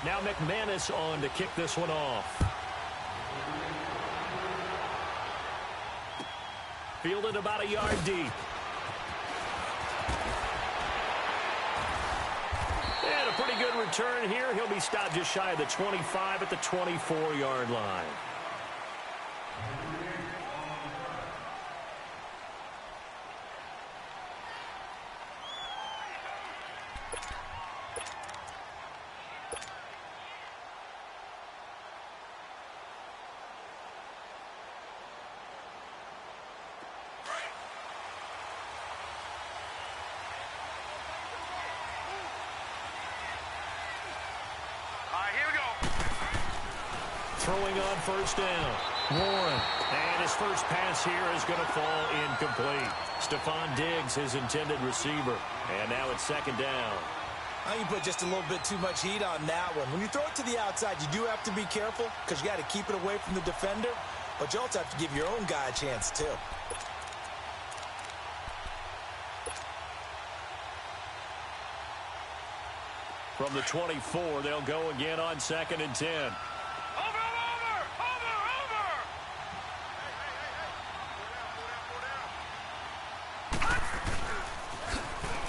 Now McManus on to kick this one off. Fielded about a yard deep. And a pretty good return here. He'll be stopped just shy of the 25 at the 24-yard line. Throwing on first down. Warren. And his first pass here is going to fall incomplete. Stephon Diggs, his intended receiver. And now it's second down. You put just a little bit too much heat on that one. When you throw it to the outside, you do have to be careful because you got to keep it away from the defender. But you also have to give your own guy a chance, too. From the 24, they'll go again on 2nd and 10.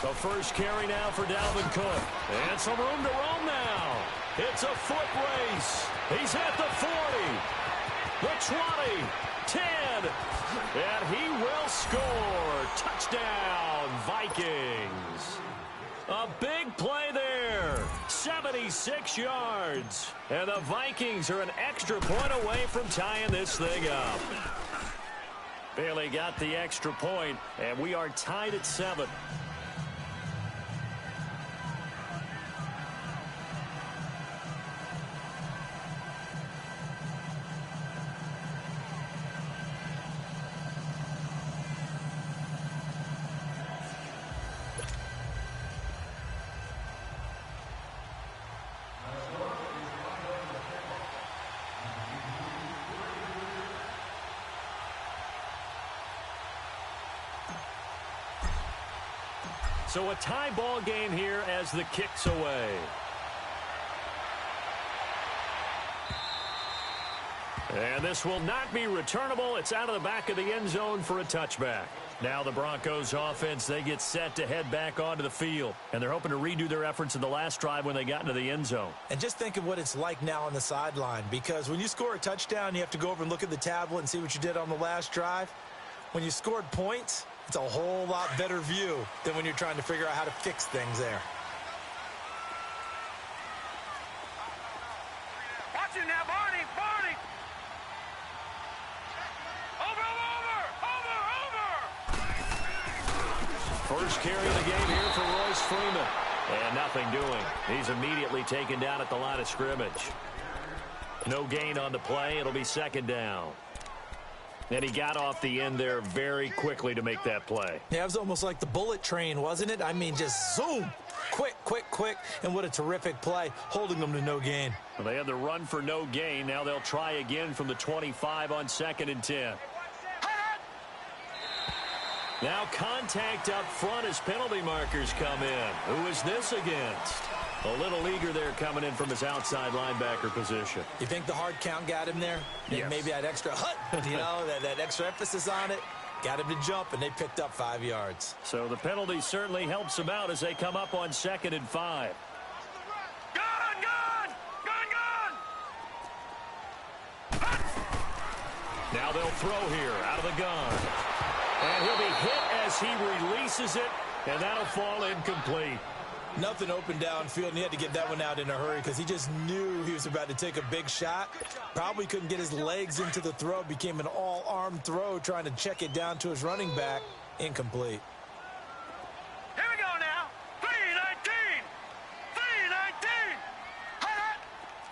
The first carry now for Dalvin Cook. And some room to roam now. It's a foot race. He's at the 40, the 20, 10, and he will score. Touchdown, Vikings. A big play there. 76 yards. And the Vikings are an extra point away from tying this thing up. Bailey got the extra point, and we are tied at 7. So a tie ball game here as the kick's away. And this will not be returnable. It's out of the back of the end zone for a touchback. Now the Broncos offense, they get set to head back onto the field. And they're hoping to redo their efforts in the last drive when they got into the end zone. And just think of what it's like now on the sideline. Because when you score a touchdown, you have to go over and look at the tablet and see what you did on the last drive. When you scored points, it's a whole lot better view than when you're trying to figure out how to fix things there. Watch it now, Barney! Barney! Over! First carry of the game here for Royce Freeman. And nothing doing. He's immediately taken down at the line of scrimmage. No gain on the play. It'll be second down. And he got off the end there very quickly to make that play. Yeah, it was almost like the bullet train, wasn't it? I mean, just zoom. Quick, quick, quick. And what a terrific play, holding them to no gain. Well, they had the run for no gain. Now they'll try again from the 25 on 2nd and 10. Now contact up front as penalty markers come in. Who is this against? A little leaguer there coming in from his outside linebacker position. You think the hard count got him there? Yes. Maybe that extra hut, that extra emphasis on it. Got him to jump, and they picked up 5 yards. So the penalty certainly helps them out as they come up on 2nd and 5. Gun! Gun! Gun! Gun! Now they'll throw here out of the gun. And he'll be hit as he releases it, and that'll fall incomplete. Nothing open downfield, and he had to get that one out in a hurry because he just knew he was about to take a big shot. Probably couldn't get his legs into the throw. Became an all-arm throw trying to check it down to his running back. Incomplete. Here we go now. 3-19.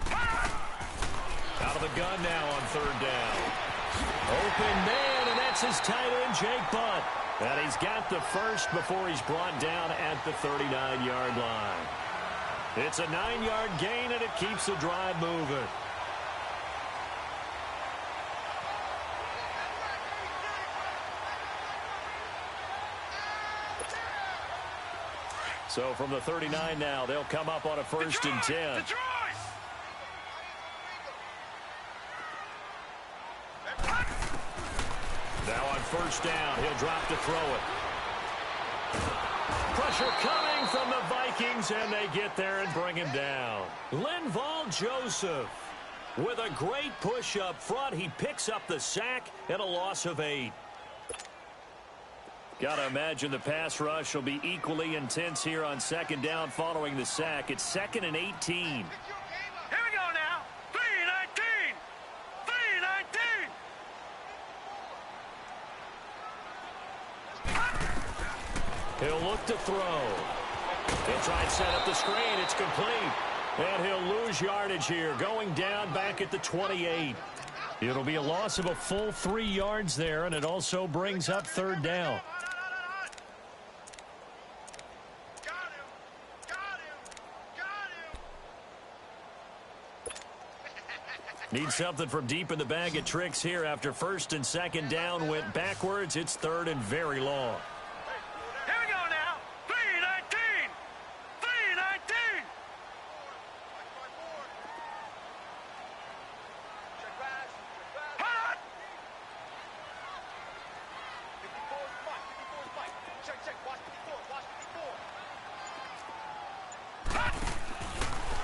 3-19. Out of the gun now on 3rd down. Open man, and that's his tight end, Jake Butt. And he's got the first before he's brought down at the 39-yard line. It's a 9-yard gain, and it keeps the drive moving. So from the 39 now, they'll come up on a 1st and 10. Detroit! Now on first down, he'll drop to throw it. Pressure coming from the Vikings, and they get there and bring him down. Linval Joseph with a great push up front. He picks up the sack and a loss of 8. Got to imagine the pass rush will be equally intense here on second down following the sack. It's 2nd and 18. Here we go now. 3-19. 3-19. He'll look to throw. He'll try and set up the screen. It's complete. And he'll lose yardage here, going down back at the 28. It'll be a loss of a full 3 yards there, and it also brings up third down. Need something from deep in the bag of tricks here after first and second down went backwards. It's third and very long. Here we go now. 3-19. 3-19. Hot.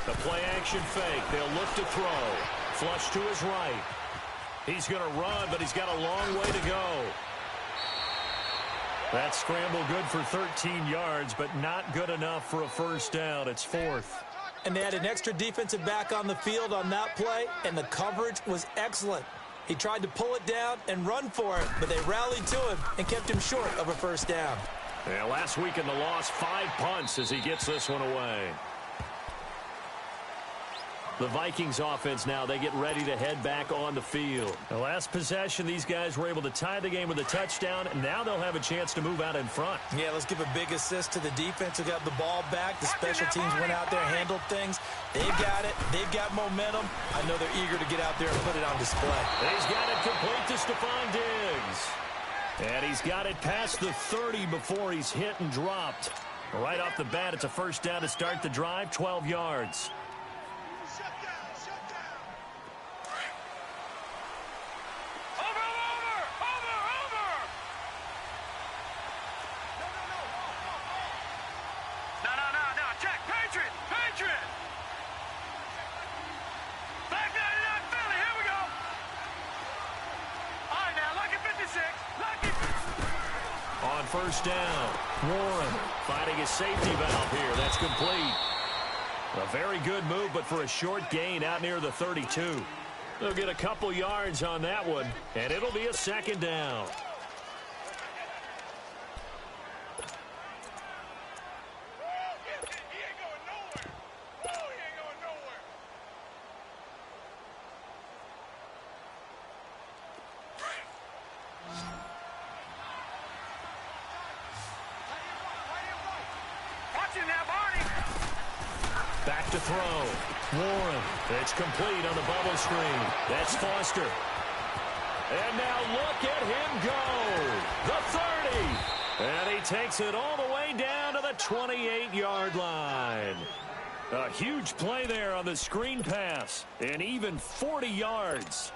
The play action fake. They'll look to throw. Flush to his right. He's going to run, but he's got a long way to go. That scramble good for 13 yards, but not good enough for a first down. It's 4th. And they had an extra defensive back on the field on that play, and the coverage was excellent. He tried to pull it down and run for it, but they rallied to him and kept him short of a first down. Yeah, last week in the loss, 5 punts as he gets this one away. The Vikings offense now, they get ready to head back on the field. The last possession, these guys were able to tie the game with a touchdown, and now they'll have a chance to move out in front. Yeah, let's give a big assist to the defense who got the ball back. The special teams went out there, handled things. They've got it. They've got momentum. I know they're eager to get out there and put it on display. He's got it complete to Stephon Diggs. And he's got it past the 30 before he's hit and dropped. Right off the bat, it's a first down to start the drive, 12 yards. First down. Warren finding his safety valve here. That's complete. A very good move, but for a short gain out near the 32. They'll get a couple yards on that one, and it'll be a second down. Back to throw. Warren. It's complete on the bubble screen. That's Foster. And now look at him go. The 30. And he takes it all the way down to the 28-yard line. A huge play there on the screen pass. And even 40 yards.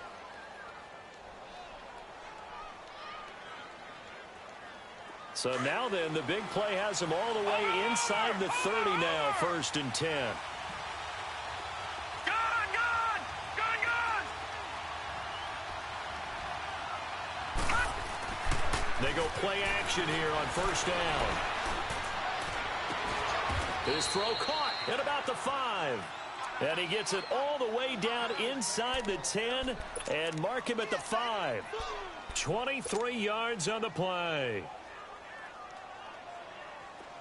So now then, the big play has him all the way inside the 30 now, 1st and 10. They go play action here on first down. His throw caught at about the 5. And he gets it all the way down inside the 10 and mark him at the 5. 23 yards on the play.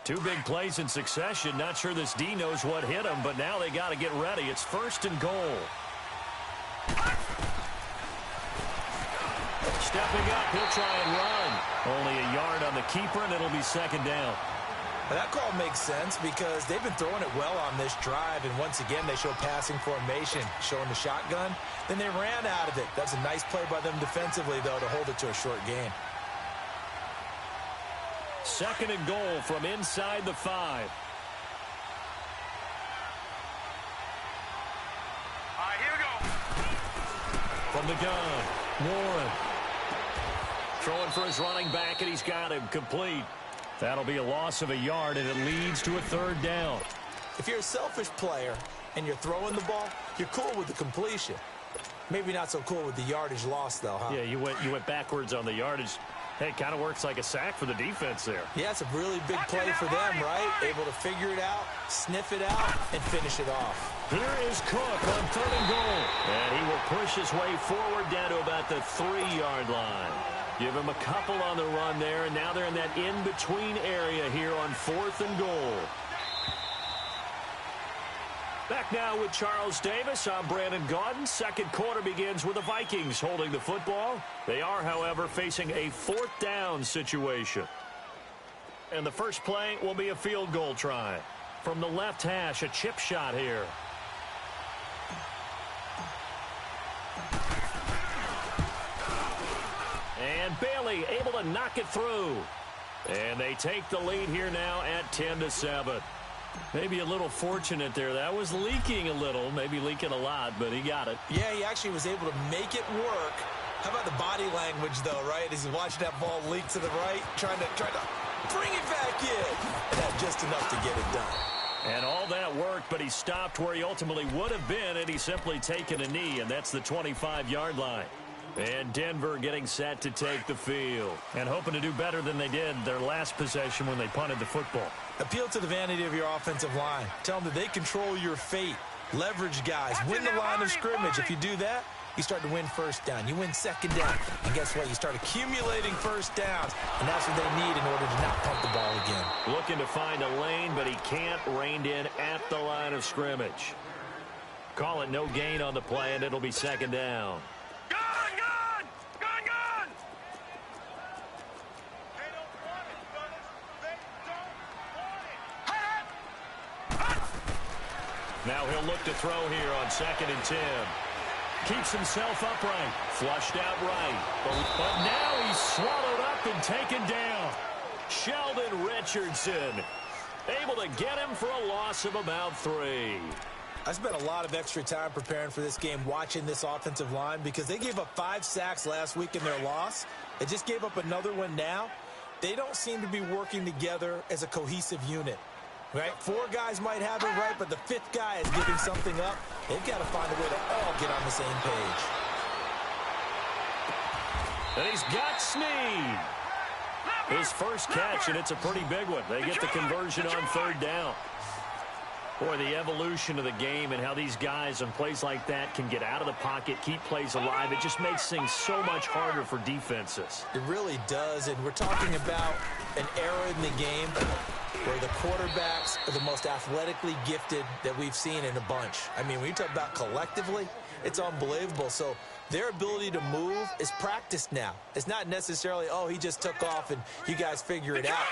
2 big plays in succession. Not sure this D knows what hit him, but now they got to get ready. It's 1st and goal. Stepping up, he'll try and run. Only a yard on the keeper, and it'll be second down. Well, that call makes sense because they've been throwing it well on this drive, and once again they show passing formation, showing the shotgun. Then they ran out of it. That's a nice play by them defensively, though, to hold it to a short gain. 2nd and goal from inside the 5. All right, here we go. From the gun, Warren. Throwing for his running back, and he's got him complete. That'll be a loss of a yard, and it leads to a third down. If you're a selfish player and you're throwing the ball, you're cool with the completion. Maybe not so cool with the yardage loss, though, huh? Yeah, you went backwards on the yardage. Hey, it kind of works like a sack for the defense there. Yeah, it's a really big play for them, right? Able to figure it out, sniff it out, and finish it off. Here is Cook on 3rd and goal. And he will push his way forward down to about the 3-yard line. Give him a couple on the run there, and now they're in that in-between area here on 4th and goal. Back now with Charles Davis. I'm Brandon Gaudin. Second quarter begins with the Vikings holding the football. They are, however, facing a 4th down situation. And the first play will be a field goal try. From the left hash, a chip shot here. And Bailey able to knock it through. And they take the lead here now at 10-7. Maybe a little fortunate there. That was leaking a little, maybe leaking a lot, but he got it. Yeah, he actually was able to make it work. How about the body language, though, right? As he's watching that ball leak to the right, trying to bring it back in. And that just enough to get it done. And all that worked, but he stopped where he ultimately would have been, and he's simply taken a knee, and that's the 25-yard line. And Denver getting set to take the field and hoping to do better than they did their last possession when they punted the football. Appeal to the vanity of your offensive line. Tell them that they control your fate. Leverage guys. Win the line of scrimmage. If you do that, you start to win first down. You win second down. And guess what? You start accumulating first downs. And that's what they need in order to not pump the ball again. Looking to find a lane, but he can't. Reined in at the line of scrimmage. Call it no gain on the play, and it'll be second down. Now he'll look to throw here on 2nd and 10. Keeps himself upright. Flushed out right. But now he's swallowed up and taken down. Sheldon Richardson able to get him for a loss of about 3. I spent a lot of extra time preparing for this game watching this offensive line because they gave up 5 sacks last week in their loss. They just gave up another one now. They don't seem to be working together as a cohesive unit. Right? 4 guys might have it right, but the 5th guy is giving something up. They've got to find a way to all get on the same page. And he's got Snead. His first catch, and it's a pretty big one. They get the conversion on 3rd down. Boy, the evolution of the game and how these guys on plays like that can get out of the pocket, keep plays alive, it just makes things so much harder for defenses. It really does, and we're talking about an era in the game where the quarterbacks are the most athletically gifted that we've seen in a bunch. I mean, when you talk about collectively, it's unbelievable. So their ability to move is practiced now. It's not necessarily, oh, he just took off and you guys figure it out.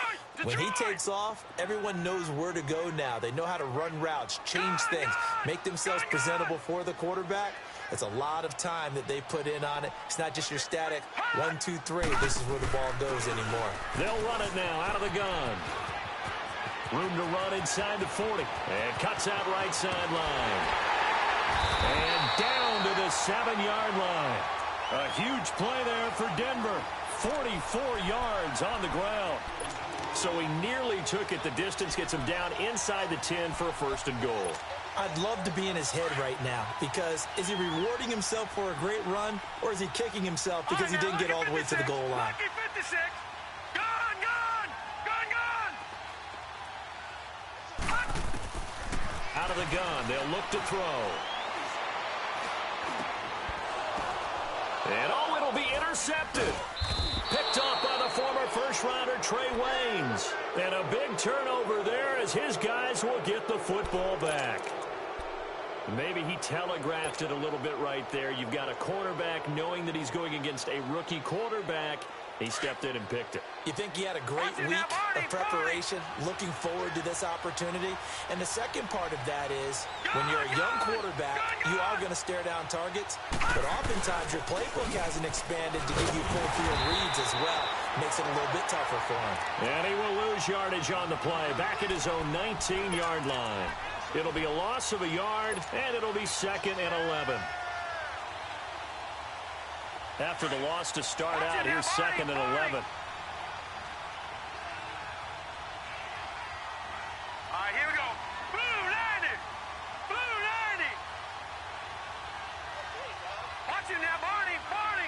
When he takes off, everyone knows where to go now. They know how to run routes, change things, make themselves presentable for the quarterback. It's a lot of time that they put in on it. It's not just your static 1, 2, 3. This is where the ball goes anymore. They'll run it now out of the gun. Room to run inside the 40. And cuts out right sideline. And down to the 7-yard line. A huge play there for Denver. 44 yards on the ground. So he nearly took it the distance, gets him down inside the 10 for a 1st and goal. I'd love to be in his head right now because is he rewarding himself for a great run or is he kicking himself because he didn't get all the way to the goal line? Out of the gun, they'll look to throw. And oh, it'll be intercepted. Picked off by the former first-rounder Trey Waynes. And a big turnover there as his guys will get the football back. Maybe he telegraphed it a little bit right there. You've got a quarterback knowing that he's going against a rookie quarterback. He stepped in and picked it. You think he had a great week of preparation, looking forward to this opportunity? And the second part of that is, when you're a young quarterback, you are going to stare down targets, but oftentimes your playbook hasn't expanded to give you full field reads as well. Makes it a little bit tougher for him. And he will lose yardage on the play, back at his own 19-yard line. It'll be a loss of a yard, and it'll be 2nd and 11. After the loss to start out, here's 2nd and 11. All right, here we go. Blue 90. Blue 90. Watch him now, Barney. Barney.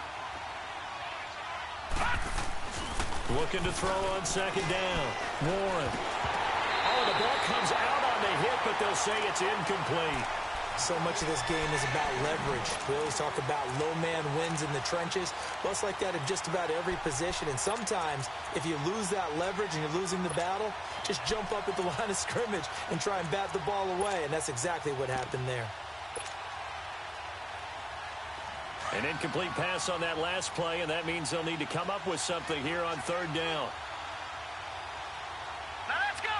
Looking to throw on 2nd down. Warren. Oh, the ball comes out on the hit, but they'll say it's incomplete. So much of this game is about leverage. We always talk about low man wins in the trenches. Well, it's like that in just about every position. And sometimes, if you lose that leverage and you're losing the battle, just jump up at the line of scrimmage and try and bat the ball away. And that's exactly what happened there. An incomplete pass on that last play, and that means they'll need to come up with something here on 3rd down. Now let's go.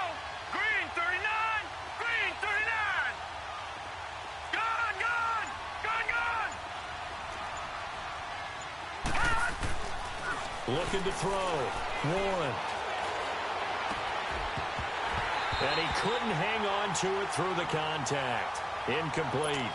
Green 39. Green 39. Gone, gone. Gone, gone. Looking to throw. Warren. And he couldn't hang on to it through the contact. Incomplete.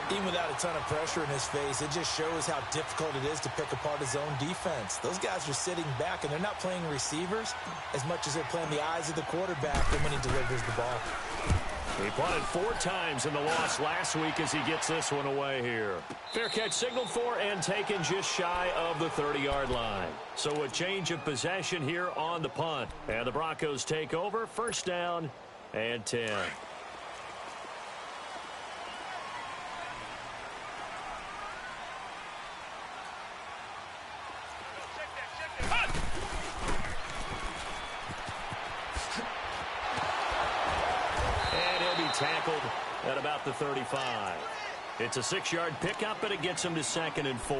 Even without a ton of pressure in his face, it just shows how difficult it is to pick apart his own defense. Those guys are sitting back, and they're not playing receivers as much as they're playing the eyes of the quarterback when he delivers the ball. He punted 4 times in the loss last week as he gets this one away here. Fair catch signaled for and taken just shy of the 30-yard line. So a change of possession here on the punt. And the Broncos take over, 1st down and 10. Tackled at about the 35. It's a 6-yard pickup, but it gets them to 2nd and 4.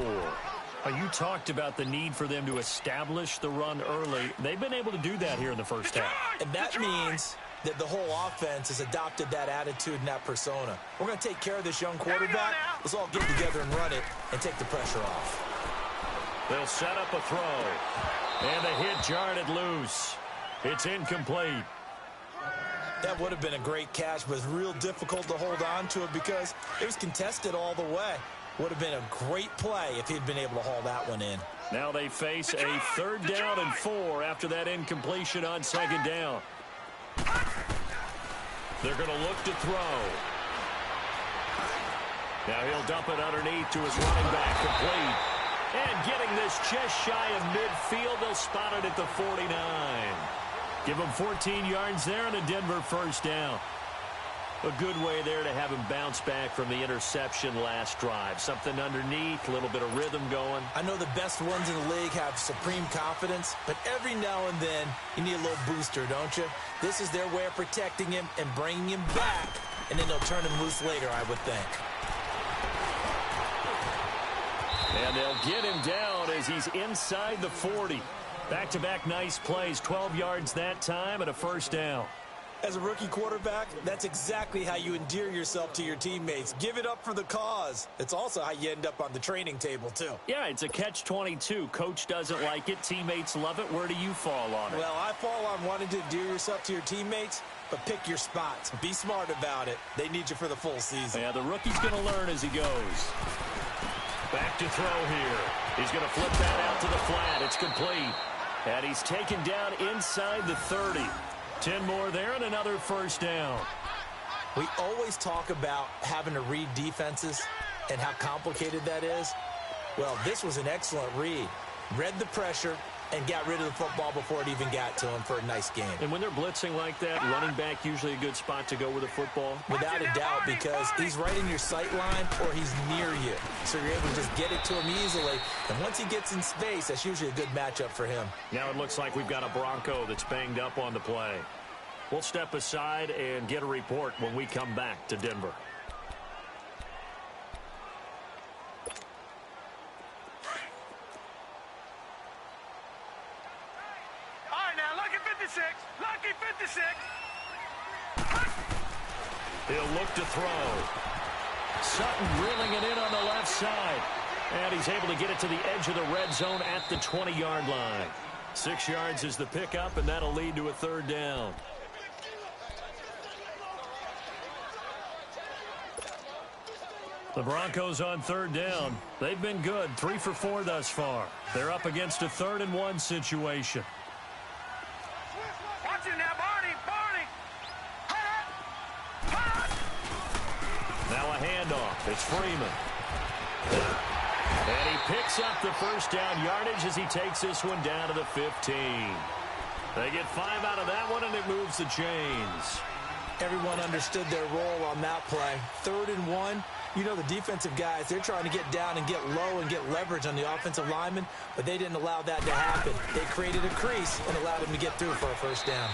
You talked about the need for them to establish the run early. They've been able to do that here in the first half. And that means that the whole offense has adopted that attitude and that persona. We're going to take care of this young quarterback. Let's all get together and run it and take the pressure off. They'll set up a throw. And the hit jarred it loose. It's incomplete. That would have been a great catch, but it's real difficult to hold on to it because it was contested all the way. Would have been a great play if he'd been able to haul that one in. Now they face a 3rd down and 4 after that incompletion on 2nd down. They're going to look to throw. Now he'll dump it underneath to his running back, complete. And getting this just shy of midfield, they'll spot it at the 49. Give him 14 yards there and a Denver 1st down. A good way there to have him bounce back from the interception last drive. Something underneath, a little bit of rhythm going. I know the best ones in the league have supreme confidence, but every now and then you need a little booster, don't you? This is their way of protecting him and bringing him back, and then they'll turn him loose later, I would think. And they'll get him down as he's inside the 40. Back-to-back nice plays, 12 yards that time and a 1st down. As a rookie quarterback, that's exactly how you endear yourself to your teammates. Give it up for the cause. It's also how you end up on the training table, too. Yeah, it's a catch-22. Coach doesn't like it. Teammates love it. Where do you fall on it? Well, I fall on wanting to endear yourself to your teammates, but pick your spots. Be smart about it. They need you for the full season. Yeah, the rookie's going to learn as he goes. Back to throw here. He's going to flip that out to the flat. It's complete. And he's taken down inside the 30. 10 more there and another 1st down. We always talk about having to read defenses and how complicated that is. Well, this was an excellent read. Read the pressure and got rid of the football before it even got to him for a nice game. And when they're blitzing like that, running back usually a good spot to go with the football? Without a doubt, because he's right in your sight line or he's near you. So you're able to just get it to him easily. And once he gets in space, that's usually a good matchup for him. Now it looks like we've got a Bronco that's banged up on the play. We'll step aside and get a report when we come back to Denver. Lucky 56. He'll look to throw. Sutton reeling it in on the left side. And he's able to get it to the edge of the red zone at the 20-yard line. 6 yards is the pickup, and that'll lead to a 3rd down. The Broncos on third down. They've been good, 3 for 4 thus far. They're up against a 3rd and 1 situation. Watch it now, Barney. Now a handoff. It's Freeman. And he picks up the first down yardage as he takes this one down to the 15. They get 5 out of that one, and it moves the chains. Everyone understood their role on that play. 3rd and 1. You know the defensive guys, they're trying to get down and get low and get leverage on the offensive lineman, but they didn't allow that to happen. They created a crease and allowed him to get through for a first down.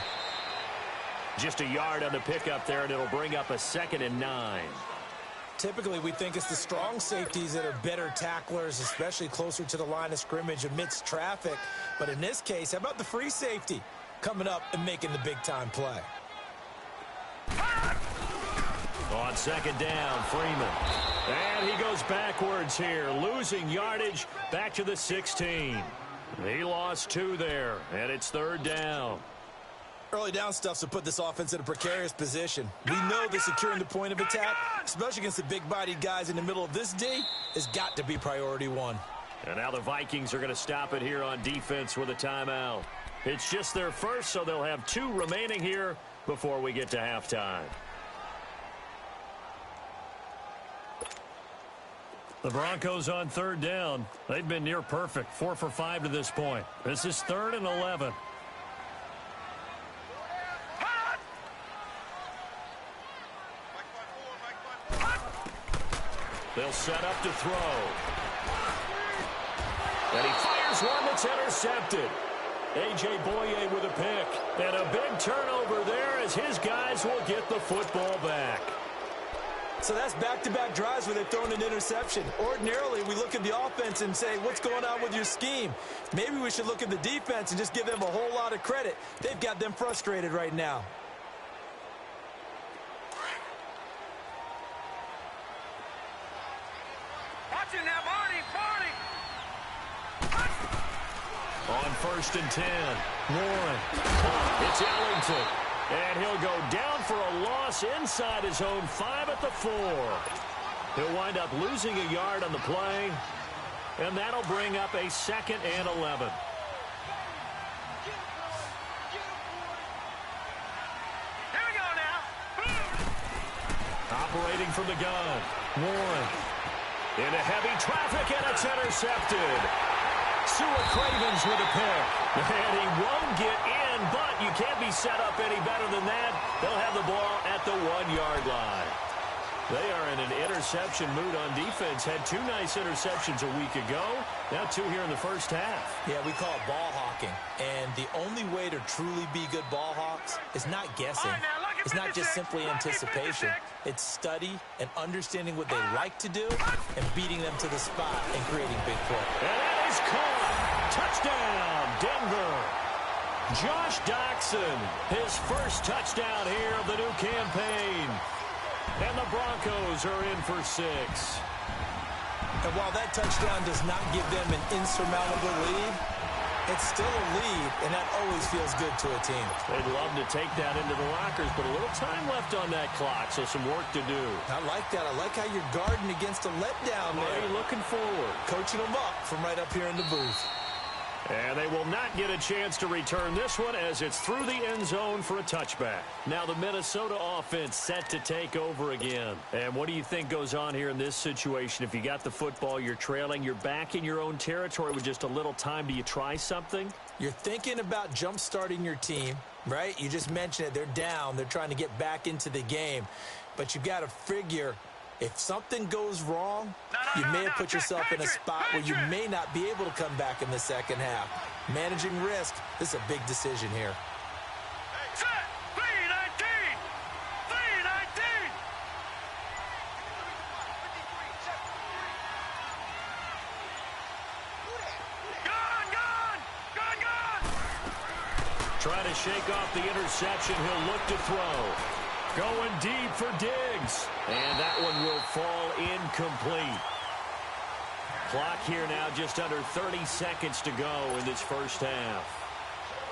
Just a yard on the pickup there, and it'll bring up a 2nd and 9. Typically, we think it's the strong safeties that are better tacklers, especially closer to the line of scrimmage amidst traffic. But in this case, how about the free safety coming up and making the big-time play? On 2nd down, Freeman. And he goes backwards here, losing yardage back to the 16. He lost 2 there, and it's 3rd down. Early down stuff to put this offense in a precarious position. We know that securing the point of attack, especially against the big-bodied guys in the middle of this D, has got to be priority 1. And now the Vikings are going to stop it here on defense with a timeout. It's just their first, so they'll have 2 remaining here before we get to halftime. The Broncos on 3rd down. They've been near perfect, 4 for 5 to this point. This is 3rd and 11. They'll set up to throw. And he fires one that's intercepted. A.J. Boye with a pick. And a big turnover there as his guys will get the football back. So that's back-to-back drives where they've thrown an interception. Ordinarily, we look at the offense and say, what's going on with your scheme? Maybe we should look at the defense and just give them a whole lot of credit. They've got them frustrated right now. Watch it now, Barney. On 1st and 10, Warren. It's Ellington. And he'll go down for a loss inside his own 5 at the 4. He'll wind up losing a yard on the play. And that'll bring up a 2nd and 11. Here we go now. Operating from the gun, Warren. Into heavy traffic, and it's intercepted. Seward Cravens with a pick. And he won't get in, but you can't be set up any better than that. They'll have the ball at the 1-yard line. They are in an interception mood on defense. Had 2 nice interceptions a week ago. Now 2 here in the first half. Yeah, we call it ball hawking. And the only way to truly be good ball hawks is not guessing. It's not just simply anticipation. It's study and understanding what they like to do and beating them to the spot and creating big plays. And that is caught. Touchdown, Denver. Josh Doxson, his first touchdown here of the new campaign. And the Broncos are in for 6. And while that touchdown does not give them an insurmountable lead, it's still a lead, and that always feels good to a team. They'd love to take that into the lockers, but a little time left on that clock, so some work to do. I like that. I like how you're guarding against a letdown there. Already looking forward. Coaching them up from right up here in the booth. And they will not get a chance to return this one as it's through the end zone for a touchback. Now the Minnesota offense set to take over again. And what do you think goes on here in this situation? If you got the football, you're trailing, you're back in your own territory with just a little time. Do you try something? You're thinking about jump-starting your team, right? You just mentioned it. They're down. They're trying to get back into the game. But you've got to figure, if something goes wrong, you may have put yourself in a spot where you may not be able to come back in the second half. Managing risk, this is a big decision here. Set. 3-19. 3-19. Gone. Trying to shake off the interception. He'll look to throw. Going deep for Diggs. And that one will fall incomplete. Clock here now just under 30 seconds to go in this first half.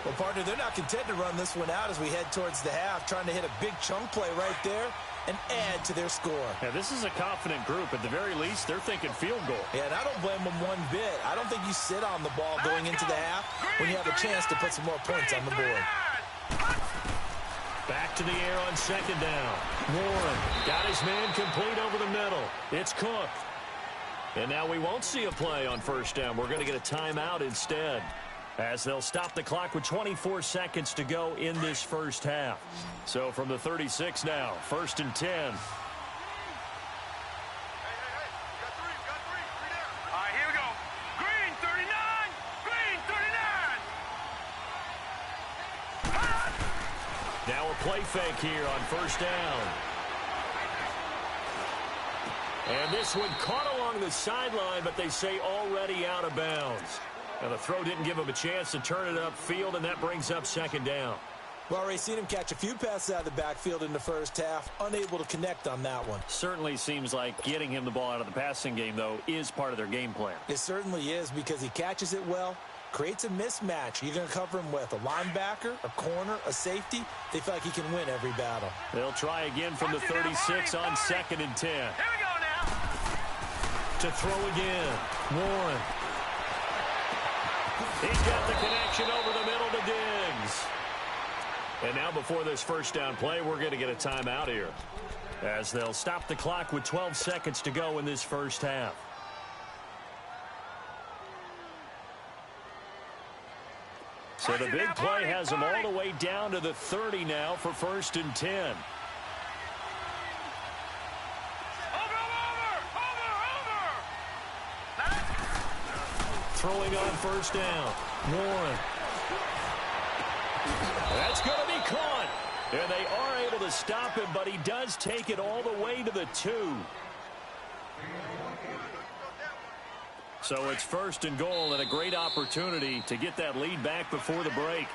Well, partner, they're not content to run this one out as we head towards the half, trying to hit a big chunk play right there. and add to their score. Yeah, this is a confident group. At the very least, they're thinking field goal. Yeah, and I don't blame them one bit. I don't think you sit on the ball going into the half when you have a chance to put some more points on the board. Back to the air on second down. Warren got his man complete over the middle. It's Cook. And now we won't see a play on first down. We're going to get a timeout instead, as they'll stop the clock with 24 seconds to go in this first half. So from the 36 now, 1st and 10. All right, here we go. Green 39. Green 39. Now a play fake here on first down. And this one caught along the sideline, but they say already out of bounds. Now the throw didn't give him a chance to turn it upfield, and that brings up second down. Well, already seen him catch a few passes out of the backfield in the first half, unable to connect on that one. Certainly seems like getting him the ball out of the passing game, though, is part of their game plan. It certainly is, because he catches it well, creates a mismatch. You're going to cover him with a linebacker, a corner, a safety. They feel like he can win every battle. They'll try again from the 36 on 2nd and 10. Here we go now. To throw again. Warren. He's got the connection over the middle to Diggs. And now before this first down play, we're going to get a timeout here, as they'll stop the clock with 12 seconds to go in this first half. So the big play has them all the way down to the 30 now for 1st and 10. Throwing on first down. Warren. That's going to be caught. And they are able to stop him, but he does take it all the way to the 2. So it's 1st and goal, and a great opportunity to get that lead back before the break.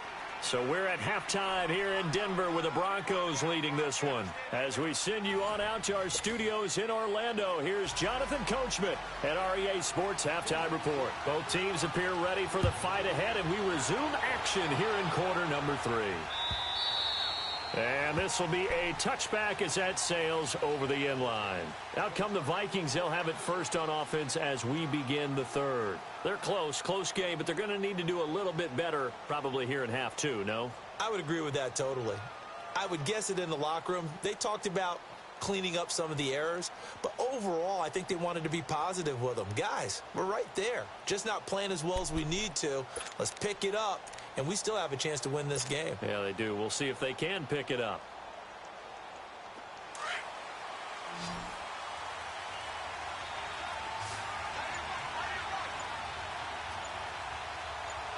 So we're at halftime here in Denver with the Broncos leading this one. As we send you on out to our studios in Orlando, here's Jonathan Coachman at REA Sports Halftime Report. Both teams appear ready for the fight ahead, and we resume action here in quarter number 3. And this will be a touchback as that sails over the end line. Out come the Vikings. They'll have it first on offense as we begin the 3rd. They're close game, but they're going to need to do a little bit better probably here in half 2, no? I would agree with that totally. I would guess it in the locker room. They talked about cleaning up some of the errors, but overall I think they wanted to be positive with them. Guys, we're right there. Just not playing as well as we need to. Let's pick it up, and we still have a chance to win this game. Yeah, they do. We'll see if they can pick it up.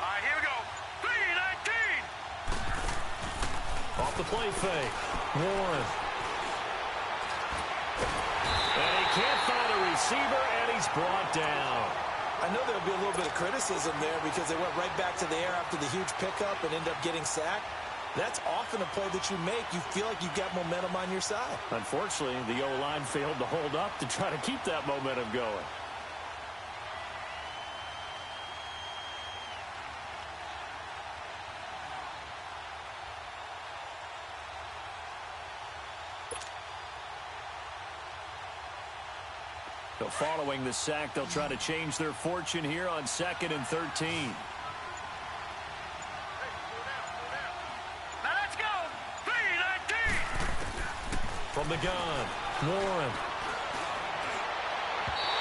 All right, here we go. 3-19. Off the play fake. Warren. And he can't find a receiver, and he's brought down. I know there'll be a little bit of criticism there because they went right back to the air after the huge pickup and ended up getting sacked. That's often a play that you make. You feel like you've got momentum on your side. Unfortunately, the O-line failed to hold up to try to keep that momentum going. So following the sack, they'll try to change their fortune here on 2nd and 13. Now let's go. 3-19. From the gun, Warren.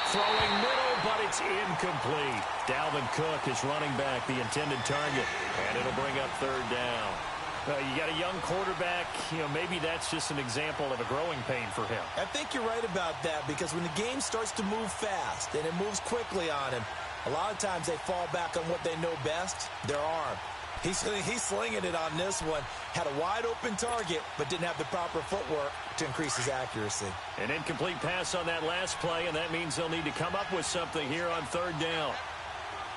Throwing middle, but it's incomplete. Dalvin Cook is running back the intended target, and it'll bring up 3rd down. You got a young quarterback, maybe that's just an example of a growing pain for him. I think you're right about that, because when the game starts to move fast and it moves quickly on him, a lot of times they fall back on what they know best, their arm. He's slinging it on this one. Had a wide open target, but didn't have the proper footwork to increase his accuracy. An incomplete pass on that last play, and that means they'll need to come up with something here on 3rd down.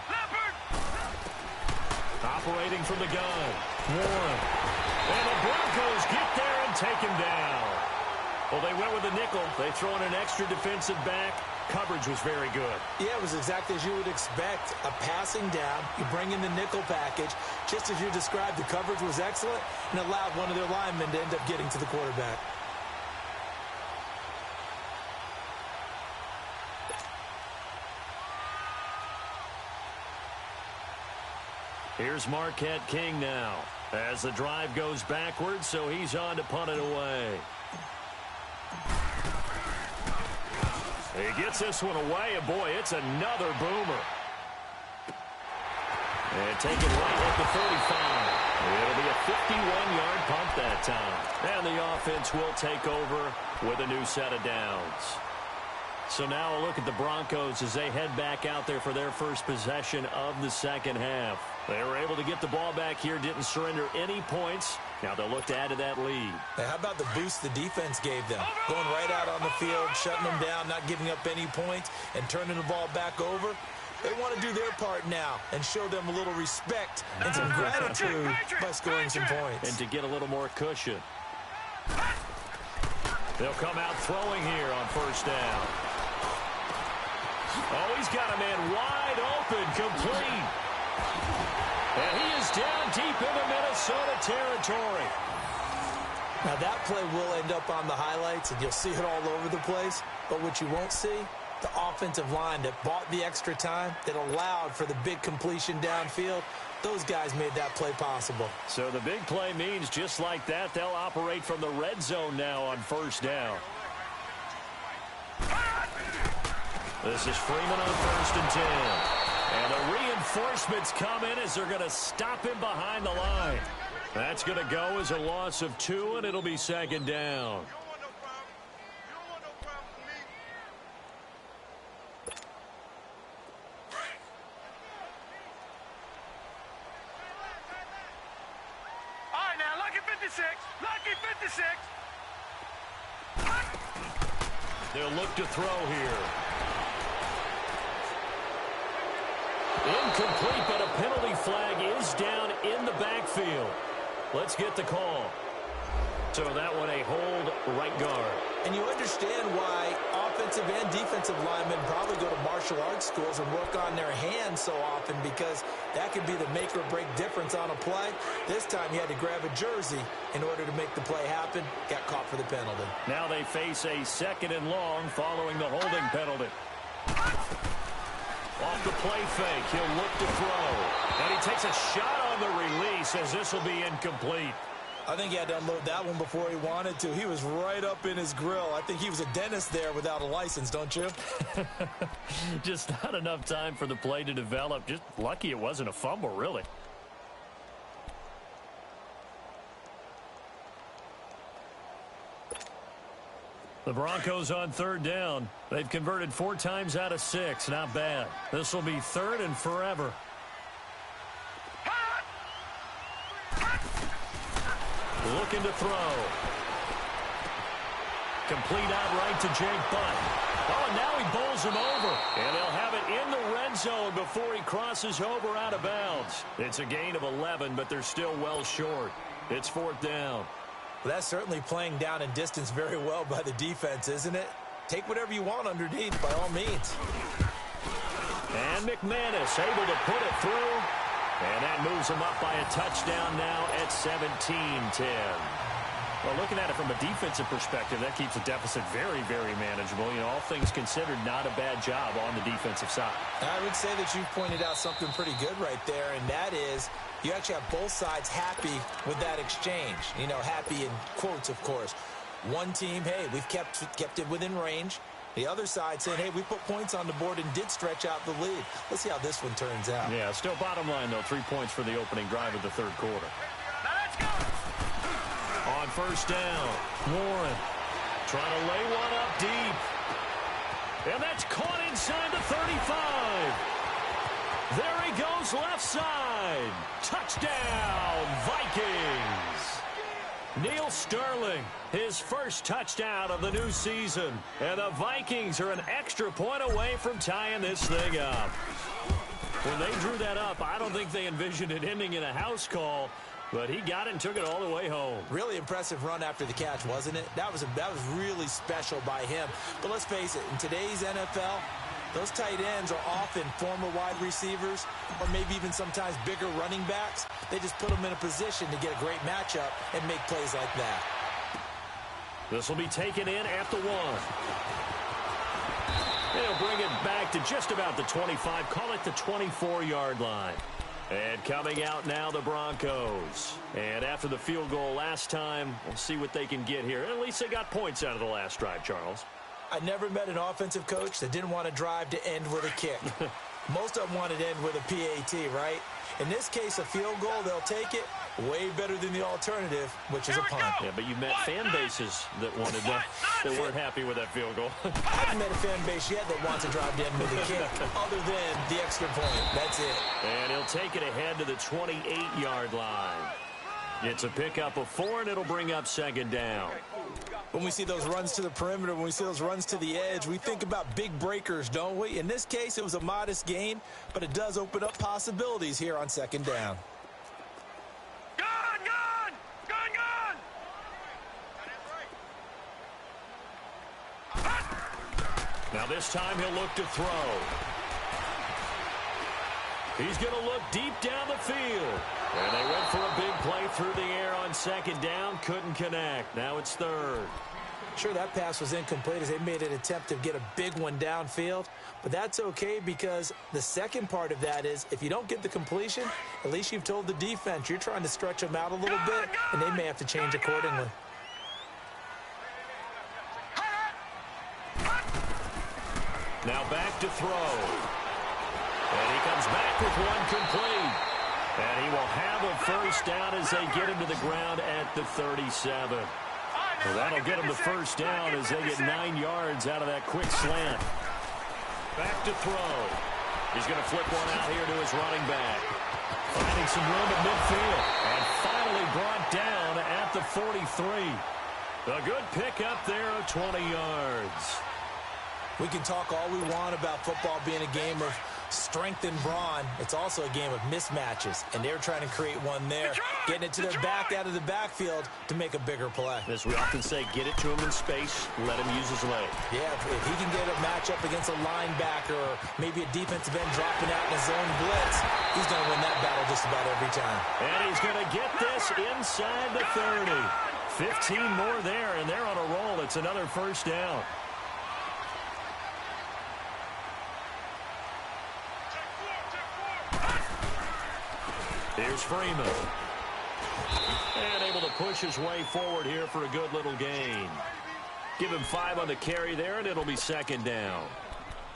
Leopard. Operating from the gun, Warren. And the Broncos get there and take him down. Well, they went with a nickel. They throw in an extra defensive back. Coverage was very good. Yeah, it was exactly as you would expect. A passing down, you bring in the nickel package. Just as you described, the coverage was excellent and allowed one of their linemen to end up getting to the quarterback. Here's Marquette King now as the drive goes backwards, so he's on to punt it away. He gets this one away, and boy, it's another boomer. And take it right at the 45. It'll be a 51-yard punt that time. And the offense will take over with a new set of downs. So now a look at the Broncos as they head back out there for their first possession of the second half. They were able to get the ball back here, didn't surrender any points. Now they'll look to add to that lead. Hey, how about the boost the defense gave them? Going right out on the field, shutting them down, not giving up any points, and turning the ball back over. They want to do their part now and show them a little respect and some gratitude by scoring some points. And to get a little more cushion. They'll come out throwing here on first down. Oh, he's got a man wide open, complete. And he is down deep into Minnesota territory. Now that play will end up on the highlights, and you'll see it all over the place. But what you won't see, the offensive line that bought the extra time, that allowed for the big completion downfield, those guys made that play possible. So the big play means just like that, they'll operate from the red zone now on first down. This is Freeman on 1st and 10. And the reinforcements come in as they're going to stop him behind the line. That's going to go as a loss of 2, and it'll be second down. All right, now, lucky 56. Lucky 56. They'll look to throw here. Incomplete, but a penalty flag is down in the backfield. Let's get the call. So that one a hold right guard. And you understand why offensive and defensive linemen probably go to martial arts schools and work on their hands so often, because that could be the make or break difference on a play. This time he had to grab a jersey in order to make the play happen. Got caught for the penalty. Now they face a 2nd and long following the holding penalty. Off the play fake, he'll look to throw. And he takes a shot on the release as this will be incomplete. I think he had to unload that one before he wanted to. He was right up in his grill. I think he was a dentist there without a license, don't you? Just not enough time for the play to develop. Just lucky it wasn't a fumble, really. The Broncos on 3rd down. They've converted 4 times out of 6. Not bad. This will be 3rd and forever. Looking to throw. Complete out right to Jake Butt. Oh, and now he bowls him over. And they'll have it in the red zone before he crosses over out of bounds. It's a gain of 11, but they're still well short. It's 4th down. Well, that's certainly playing down and distance very well by the defense, isn't it? Take whatever you want underneath, by all means. And McManus able to put it through. And that moves him up by a touchdown now at 17-10. Well, looking at it from a defensive perspective, that keeps the deficit very, very manageable. You know, all things considered, not a bad job on the defensive side. I would say that you've pointed out something pretty good right there, and that is you actually have both sides happy with that exchange. You know, happy in quotes, of course. One team, hey, we've kept it within range. The other side saying, hey, we put points on the board and did stretch out the lead. Let's see how this one turns out. Yeah, still bottom line, though, 3 points for the opening drive of the 3rd quarter. Now let's go. On first down, Warren trying to lay one up deep. And that's caught inside the 35. There he goes left side. Touchdown, Vikings. Neil Sterling, his first touchdown of the new season. And the Vikings are an extra point away from tying this thing up. When they drew that up, I don't think they envisioned it ending in a house call. But he got it and took it all the way home. Really impressive run after the catch, wasn't it? That was really special by him. But let's face it, in today's NFL, those tight ends are often former wide receivers or maybe even sometimes bigger running backs. They just put them in a position to get a great matchup and make plays like that. This will be taken in at the 1. They'll bring it back to just about the 25. Call it the 24-yard line. And coming out now, the Broncos. And after the field goal last time, we'll see what they can get here. At least they got points out of the last drive, Charles. I never met an offensive coach that didn't want to drive to end with a kick. Most of them wanted to end with a PAT, right? In this case, a field goal, they'll take it. Way better than the alternative, which is a punt. Yeah, but you met fan bases that wanted that weren't happy with that field goal. I haven't met a fan base yet that wants to drive to end with a kick, other than the extra point. That's it. And he'll take it ahead to the 28-yard line. It's a pickup of 4, and it'll bring up second down. When we see those runs to the perimeter, when we see those runs to the edge, we think about big breakers, don't we? In this case, it was a modest gain, but it does open up possibilities here on second down. Now this time he'll look to throw. He's going to look deep down the field. And they went for a big play through the air on second down. Couldn't connect. Now it's third. Sure, that pass was incomplete as they made an attempt to get a big one downfield. But that's okay because the second part of that is if you don't get the completion, at least you've told the defense you're trying to stretch them out a little bit, and they may have to change accordingly. Now back to throw. And he comes back with one complete. And he will have a first down as they get him to the ground at the 37. Well, that'll get him the first down as they get 9 yards out of that quick slant. Back to throw. He's going to flip one out here to his running back. Finding some room at midfield. And finally brought down at the 43. A good pickup there of 20 yards. We can talk all we want about football being a game of strength and brawn. It's also a game of mismatches, and they're trying to create one there, getting it to their back out of the backfield to make a bigger play. As we often say, get it to him in space, let him use his leg. Yeah, if he can get a matchup against a linebacker or maybe a defensive end dropping out in a zone blitz, he's going to win that battle just about every time. And he's going to get this inside the 30. 15 more there, and they're on a roll. It's another first down. Here's Freeman. And able to push his way forward here for a good little gain. Give him 5 on the carry there, and it'll be second down.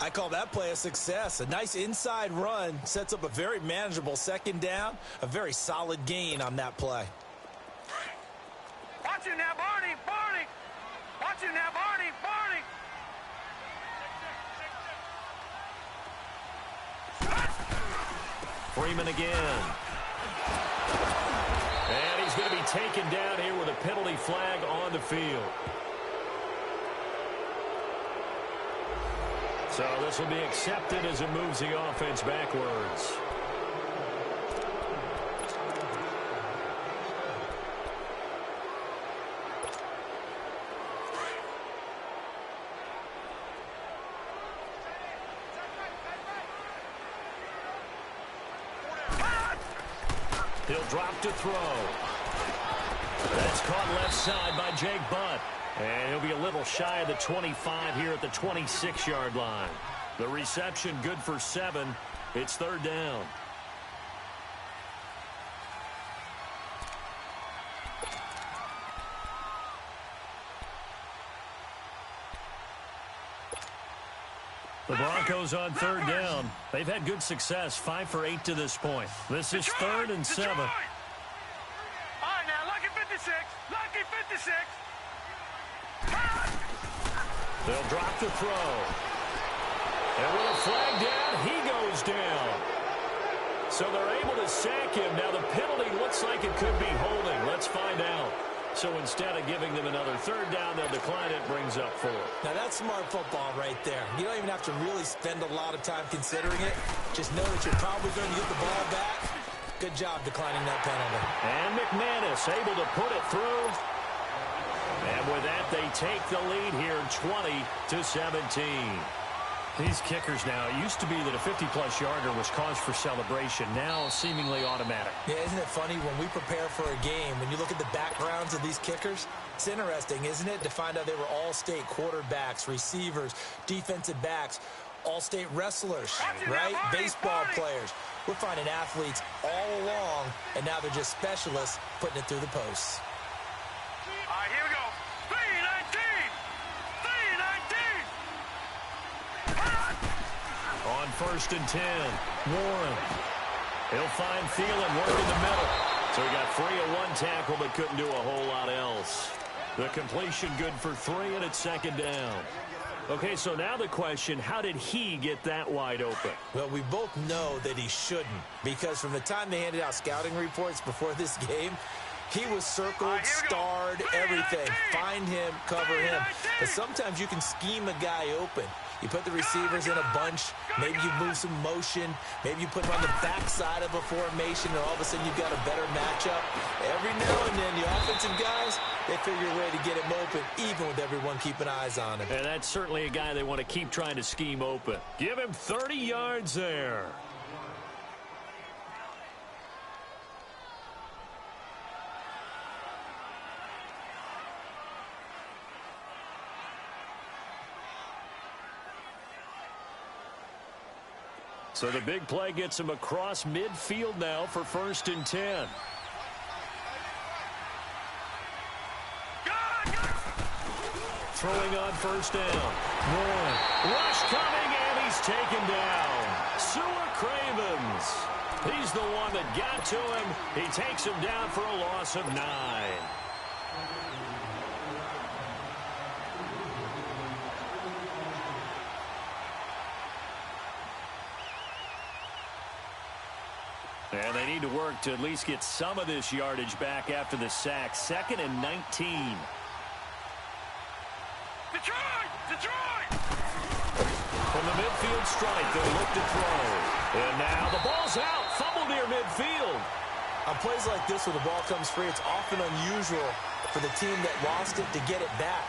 I call that play a success. A nice inside run sets up a very manageable second down. A very solid gain on that play. Watch it now, Barney! Barney! Watch it now, Barney! Barney! Freeman again. And he's going to be taken down here with a penalty flag on the field. So this will be accepted as it moves the offense backwards. He'll drop to throw. That's caught left side by Jake Butt. And he'll be a little shy of the 25 here at the 26-yard line. The reception good for 7. It's third down. The Broncos on third down. They've had good success, 5 for 8 to this point. This is third and 7. All right, now, lucky 56. Lucky 56. They'll drop the throw. And with a flag down, he goes down. So they're able to sack him. Now the penalty looks like it could be holding. Let's find out. So instead of giving them another third down, they'll decline it, brings up 4. Now that's smart football right there. You don't even have to really spend a lot of time considering it. Just know that you're probably going to get the ball back. Good job declining that penalty. And McManus able to put it through. And with that, they take the lead here, 20-17. These kickers now, it used to be that a 50-plus yarder was cause for celebration. Now seemingly automatic. Yeah, isn't it funny when we prepare for a game, when you look at the backgrounds of these kickers, it's interesting, isn't it, to find out they were all-state quarterbacks, receivers, defensive backs. all-state wrestlers, right? Baseball players. We're finding athletes all along, and now they're just specialists putting it through the posts. All right, here we go. 319! 319! On 1st and 10, Warren. He'll find Thielen working the middle. So he got free of one tackle but couldn't do a whole lot else. The completion good for 3, and it's 2nd down. Okay, so now the question, how did he get that wide open? Well, we both know that he shouldn't, because from the time they handed out scouting reports before this game, he was circled, starred, everything. Find him, cover him. But sometimes you can scheme a guy open. You put the receivers in a bunch. Maybe you move some motion. Maybe you put him on the backside of a formation, and all of a sudden you've got a better matchup. Every now and then, the offensive guys, they figure a way to get him open, even with everyone keeping eyes on him. And that's certainly a guy they want to keep trying to scheme open. Give him 30 yards there. So the big play gets him across midfield now for 1st and 10. Throwing on 1st down. Warren. Rush coming, and he's taken down. Sewer Cravens. He's the one that got to him. He takes him down for a loss of 9. And they need to work to at least get some of this yardage back after the sack. 2nd and 19. Detroit! Detroit! From the midfield strike, they look to throw. And now the ball's out. Fumble near midfield. On plays like this where the ball comes free, it's often unusual for the team that lost it to get it back.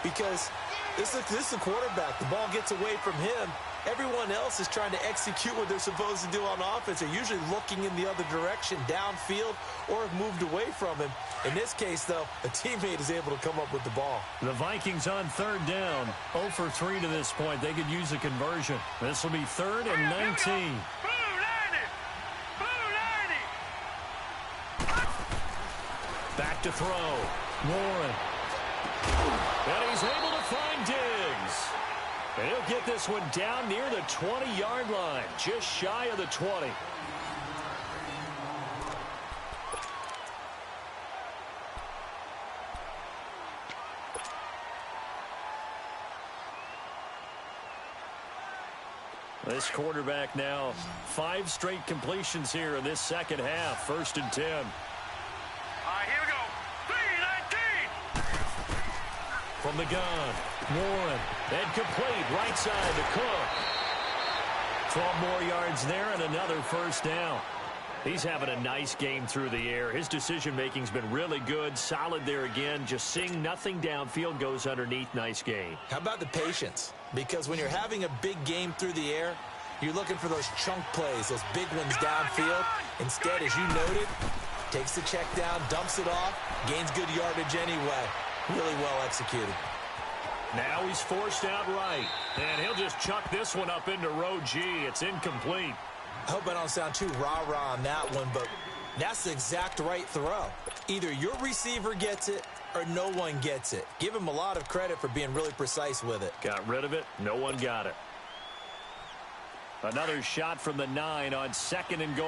Because this is the quarterback. The ball gets away from him. Everyone else is trying to execute what they're supposed to do on offense. They're usually looking in the other direction, downfield, or have moved away from him. In this case, though, a teammate is able to come up with the ball. The Vikings on 3rd down. 0 for 3 to this point. They could use a conversion. This will be 3rd and 19. Back to throw. Warren. And he's able to find Diggs. And he'll get this one down near the 20-yard line, just shy of the 20. This quarterback now, 5 straight completions here in this second half. 1st and 10. All right, here we go. 319! From the gun, Warren, and complete right side to Cook. 12 more yards there and another 1st down. He's having a nice game through the air. His decision-making's been really good, solid there again. Just seeing nothing downfield, goes underneath. Nice game. How about the patience? Because when you're having a big game through the air, you're looking for those chunk plays, those big ones downfield. Instead, as you noted, takes the check down, dumps it off, gains good yardage anyway. Really well executed. Now he's forced out right. And he'll just chuck this one up into row G. It's incomplete. I hope I don't sound too rah-rah on that one, but that's the exact right throw. Either your receiver gets it or no one gets it. Give him a lot of credit for being really precise with it. Got rid of it. No one got it. Another shot from the 9 on 2nd and goal.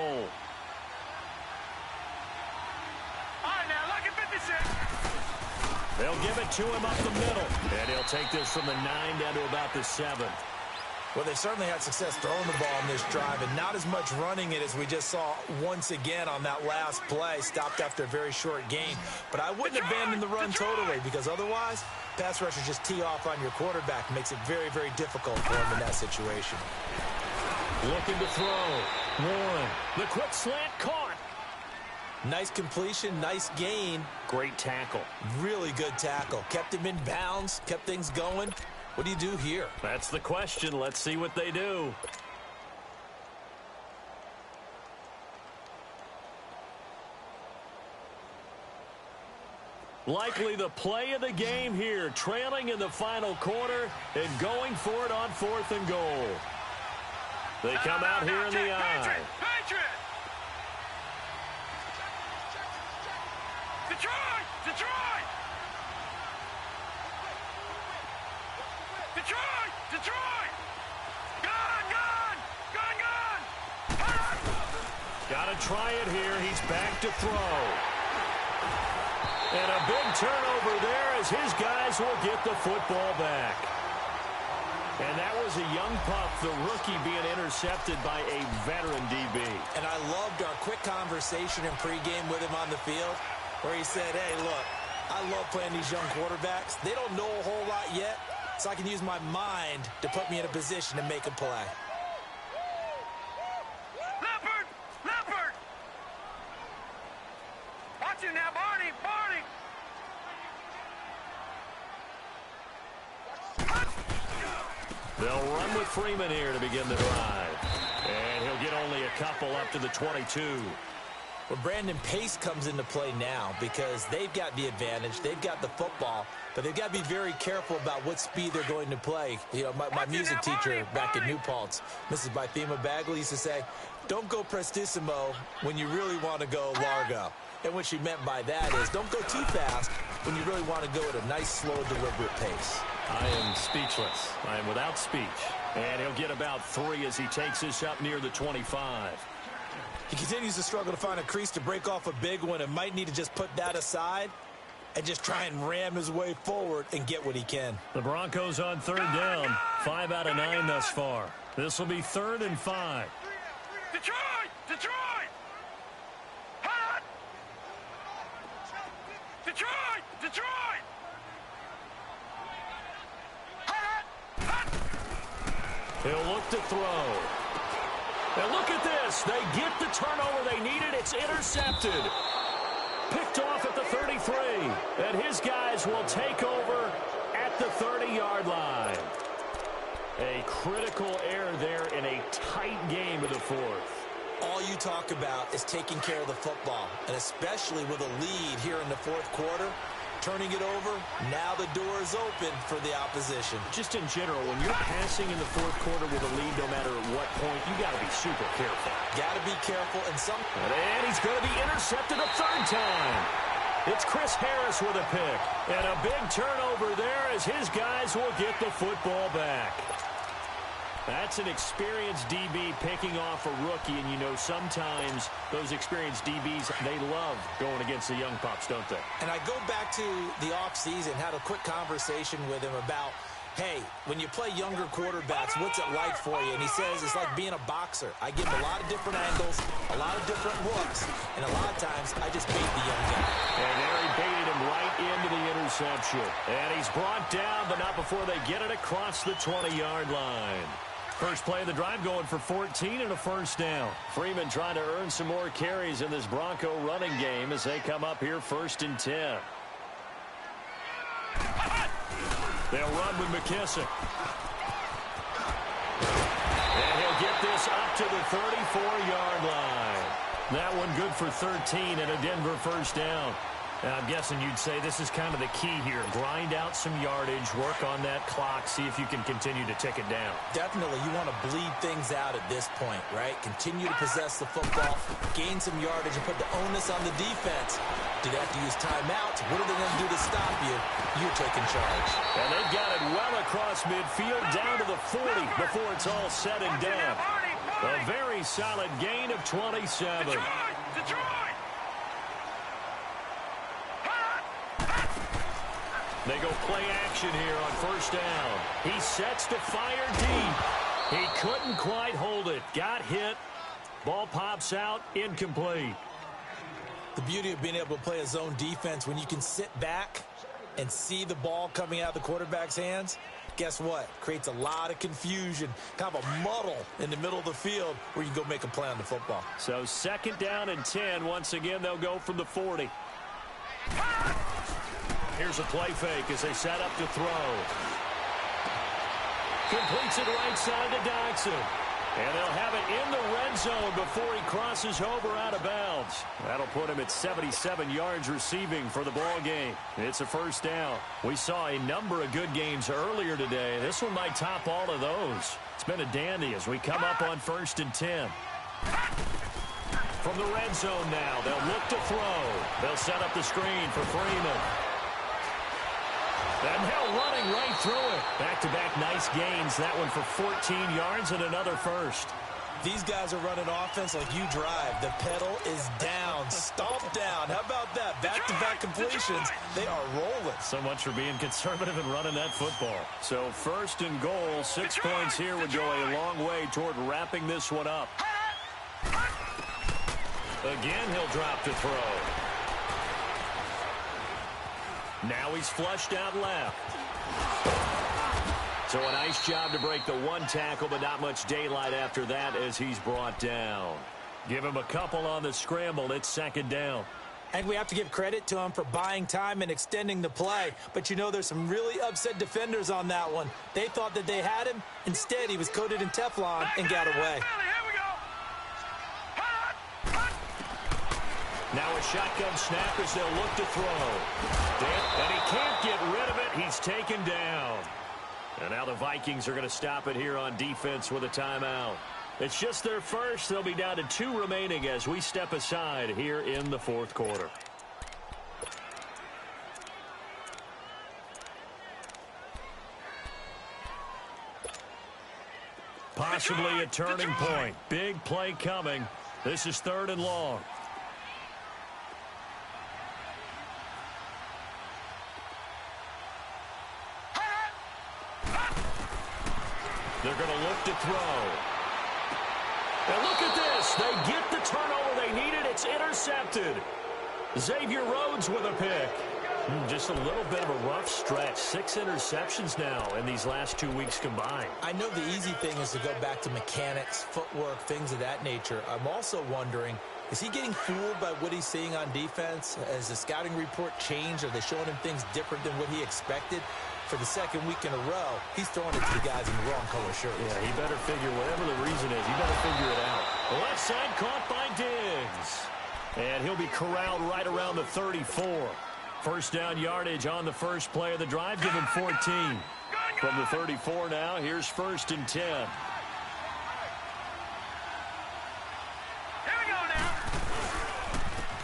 All right, now, look at 56. They'll give it to him up the middle. And he'll take this from the 9 down to about the 7. Well, they certainly had success throwing the ball on this drive, and not as much running it as we just saw once again on that last play. Stopped after a very short gain. But I wouldn't abandon the run totally, because otherwise, pass rushers just tee off on your quarterback. Makes it very, very difficult for him in that situation. Looking to throw. Warren. The quick slant caught. Nice completion, nice gain. Great tackle. Really good tackle. Kept him in bounds, kept things going. What do you do here? That's the question. Let's see what they do. Likely the play of the game here, trailing in the final quarter and going for it on 4th and goal. They come out here in the eye. Patriot! Detroit! Detroit! Detroit! Detroit! Gone! Gone! Gone! Gone! Got to try it here. He's back to throw. And a big turnover there as his guys will get the football back. And that was a young pup, the rookie, being intercepted by a veteran DB. And I loved our quick conversation in pregame with him on the field where he said, hey, look, I love playing these young quarterbacks. They don't know a whole lot yet, so I can use my mind to put me in a position to make a play. Leopard! Leopard! Watch him now, Barney! Barney! They'll run with Freeman here to begin the drive. And he'll get only a couple up to the 22. Well, Brandon, pace comes into play now because they've got the advantage. They've got the football, but they've got to be very careful about what speed they're going to play. You know, my music teacher back in New Paltz, Mrs. Bythema Bagley, used to say, don't go prestissimo when you really want to go largo. And what she meant by that is don't go too fast when you really want to go at a nice, slow, deliberate pace. I am speechless. I am without speech. And he'll get about 3 as he takes this up near the 25. He continues to struggle to find a crease to break off a big one and might need to just put that aside and just try and ram his way forward and get what he can. The Broncos on 3rd down. 5 out of 9 thus far. This will be 3rd and 5. Detroit! Detroit! Hot! Detroit! Detroit! Hot! Hot! He'll look to throw. And look at this. They get the turnover they needed. It's intercepted. Picked off at the 33. And his guys will take over at the 30-yard line. A critical error there in a tight game of the 4th. All you talk about is taking care of the football, and especially with a lead here in the 4th quarter, turning it over, now the door is open for the opposition. Just in general, when you're passing in the 4th quarter with a lead, no matter at what point, you got to be super careful. Got to be careful, and And he's going to be intercepted a 3rd time. It's Chris Harris with a pick. And a big turnover there as his guys will get the football back. That's an experienced DB picking off a rookie, and you know sometimes those experienced DBs, they love going against the young pups, don't they? And I go back to the offseason, had a quick conversation with him about, hey, when you play younger quarterbacks, what's it like for you? And he says it's like being a boxer. I give him a lot of different angles, a lot of different looks, and a lot of times I just bait the young guy. And there he baited him right into the interception. And he's brought down, but not before they get it across the 20-yard line. First play of the drive going for 14 and a 1st down. Freeman trying to earn some more carries in this Bronco running game as they come up here 1st and 10. They'll run with McKissick. And he'll get this up to the 34-yard line. That one good for 13 and a Denver 1st down. And I'm guessing you'd say this is kind of the key here. Grind out some yardage, work on that clock, see if you can continue to tick it down. Definitely, you want to bleed things out at this point, right? Continue to possess the football, gain some yardage, and put the onus on the defense. Do they have to use timeouts? What are they going to do to stop you? You're taking charge. And they've got it well across midfield, down to the 40 before it's all said and done. A very solid gain of 27. Detroit! They go play action here on 1st down. He sets to fire deep. He couldn't quite hold it. Got hit. Ball pops out. Incomplete. The beauty of being able to play a zone defense when you can sit back and see the ball coming out of the quarterback's hands, guess what? Creates a lot of confusion, kind of a muddle in the middle of the field where you can go make a play on the football. So 2nd down and 10. Once again, they'll go from the 40. Here's a play fake as they set up to throw. Completes it right side to Dodson. And they'll have it in the red zone before he crosses over out of bounds. That'll put him at 77 yards receiving for the ball game. It's a first down. We saw a number of good games earlier today. This one might top all of those. It's been a dandy as we come up on 1st and 10. From the red zone now, they'll look to throw. They'll set up the screen for Freeman. And now running right through it. Back-to-back nice gains. That one for 14 yards and another first. These guys are running offense like you drive. The pedal is down. Stomp down. How about that? Back-to-back completions. They are rolling. So much for being conservative and running that football. So 1st and goal, 6 points here would go a long way toward wrapping this one up. Again, he'll drop to throw. Now he's flushed out left. So a nice job to break the one tackle, but not much daylight after that as he's brought down. Give him a couple on the scramble. It's 2nd down. And we have to give credit to him for buying time and extending the play. But you know there's some really upset defenders on that one. They thought that they had him. Instead, he was coated in Teflon and got away. Now a shotgun snap as they'll look to throw. And he can't get rid of it. He's taken down. And now the Vikings are going to stop it here on defense with a timeout. It's just their first. They'll be down to 2 remaining as we step aside here in the 4th quarter. Possibly a turning point. Big play coming. This is 3rd and long. They're going to look to throw. And look at this. They get the turnover they needed. It's intercepted. Xavier Rhodes with a pick. Just a little bit of a rough stretch. 6 interceptions now in these last 2 weeks combined. I know the easy thing is to go back to mechanics, footwork, things of that nature. I'm also wondering, is he getting fooled by what he's seeing on defense? Has the scouting report changed? Are they showing him things different than what he expected? For the 2nd week in a row, he's throwing it to the guys in the wrong color shirt. Yeah, he better figure, whatever the reason is, he better figure it out. The left side caught by Diggs. And he'll be corralled right around the 34. First down yardage on the first play of the drive. Give him 14. From the 34 now, here's 1st and 10.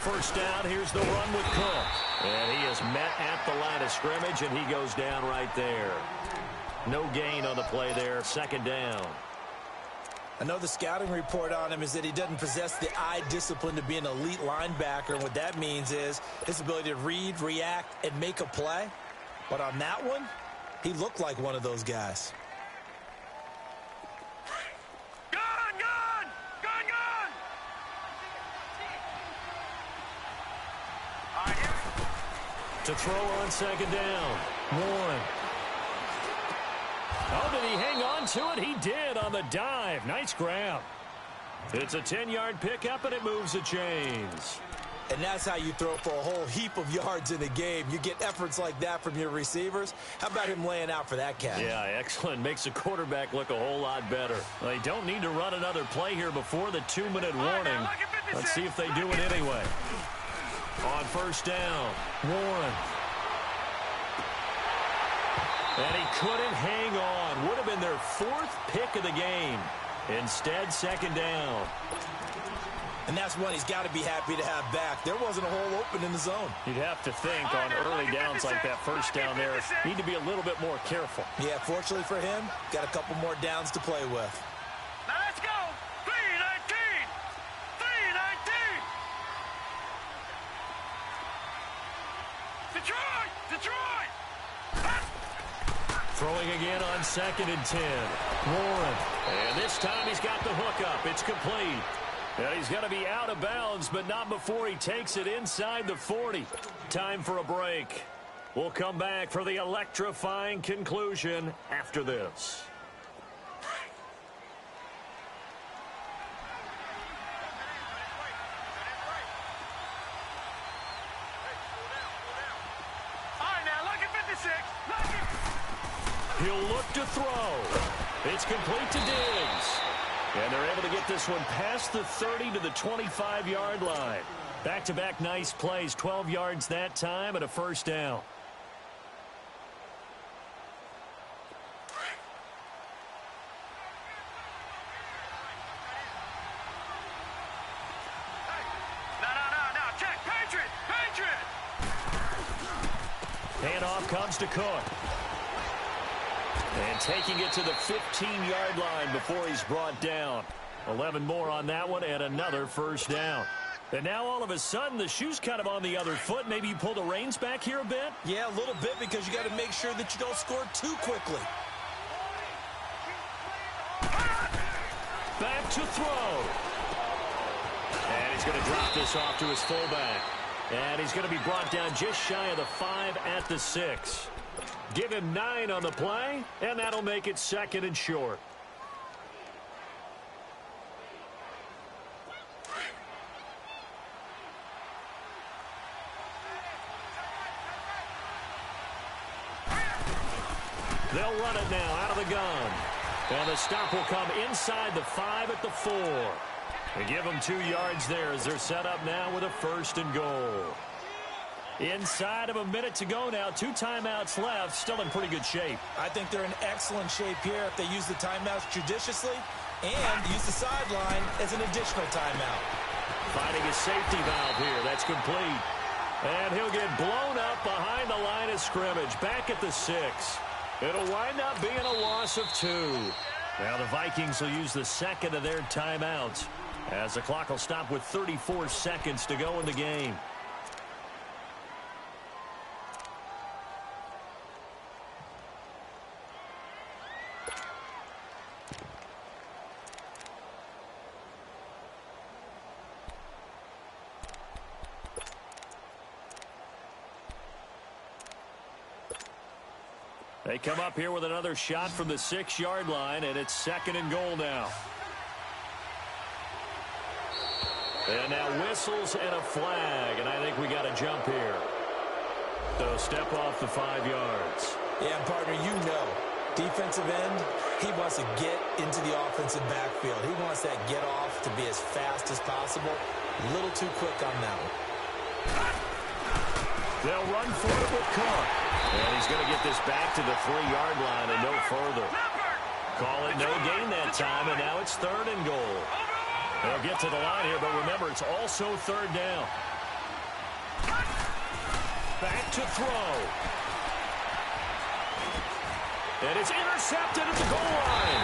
First down, here's the run with Cook. And he is met at the line of scrimmage, and he goes down right there. No gain on the play there, 2nd down. I know the scouting report on him is that he doesn't possess the eye discipline to be an elite linebacker, and what that means is his ability to read, react, and make a play. But on that one, he looked like one of those guys. To throw on 2nd down. Warren. Oh, did he hang on to it? He did on the dive. Nice grab. It's a 10-yard pickup, and it moves the chains. And that's how you throw for a whole heap of yards in a game. You get efforts like that from your receivers. How about him laying out for that catch? Yeah, excellent. Makes the quarterback look a whole lot better. They don't need to run another play here before the 2-minute warning. Let's see if they do it anyway. On 1st down, Warren. And he couldn't hang on. Would have been their 4th pick of the game. Instead, 2nd down. And that's one he's got to be happy to have back. There wasn't a hole open in the zone. You'd have to think on early downs like that, 1st down there, need to be a little bit more careful. Yeah, fortunately for him, got a couple more downs to play with. Now let's go. 3-19. 3-19. Detroit! Throwing again on 2nd and 10. Warren. And this time he's got the hook up. It's complete. And he's going to be out of bounds, but not before he takes it inside the 40. Time for a break. We'll come back for the electrifying conclusion after this. He'll look to throw. It's complete to Diggs. And they're able to get this one past the 30 to the 25-yard line. Back-to-back nice plays, 12 yards that time and a first down. No. Check. Patriot. Handoff comes to Cook. And taking it to the 15-yard line before he's brought down. 11 more on that one and another first down. And now all of a sudden the shoe's kind of on the other foot. Maybe you pull the reins back here a bit? Yeah, a little bit because you got to make sure that you don't score too quickly. Back to throw. And he's going to drop this off to his fullback. And he's going to be brought down just shy of the 5 at the 6. Give him 9 on the play, and that'll make it 2nd and short. They'll run it now out of the gun. And the stop will come inside the 5 at the 4. They give them 2 yards there as they're set up now with a 1st and goal. Inside of a minute to go now. 2 timeouts left. Still in pretty good shape. I think they're in excellent shape here if they use the timeouts judiciously and use the sideline as an additional timeout. Finding a safety valve here. That's complete. And he'll get blown up behind the line of scrimmage. Back at the 6. It'll wind up being a loss of 2. Now the Vikings will use the 2nd of their timeouts as the clock will stop with 34 seconds to go in the game. They come up here with another shot from the 6-yard line, and it's 2nd and goal now. And now whistles and a flag, and I think we got a jump here. So step off the 5 yards. Yeah, partner, you know, defensive end, he wants to get into the offensive backfield. He wants that get off to be as fast as possible. A little too quick on that one. They'll run for it with Cook. And he's going to get this back to the 3-yard line and no further. Call it no gain that time, and now it's 3rd and goal. They'll get to the line here, but remember, it's also 3rd down. Back to throw. And it's intercepted at the goal line.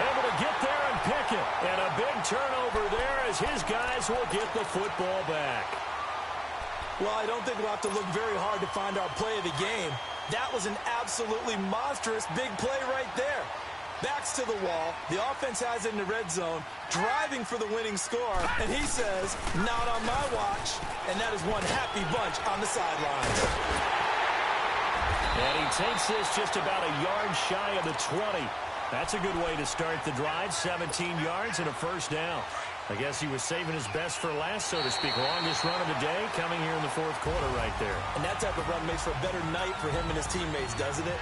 Able to get there and pick it. And a big turnover there as his guys will get the football back. Well, I don't think we'll have to look very hard to find our play of the game. That was an absolutely monstrous big play right there. Backs to the wall. The offense has it in the red zone, driving for the winning score. And he says, not on my watch. And that is one happy bunch on the sidelines. And he takes this just about a yard shy of the 20. That's a good way to start the drive. 17 yards and a first down. I guess he was saving his best for last, so to speak. Longest run of the day coming here in the 4th quarter right there. And that type of run makes for a better night for him and his teammates, doesn't it?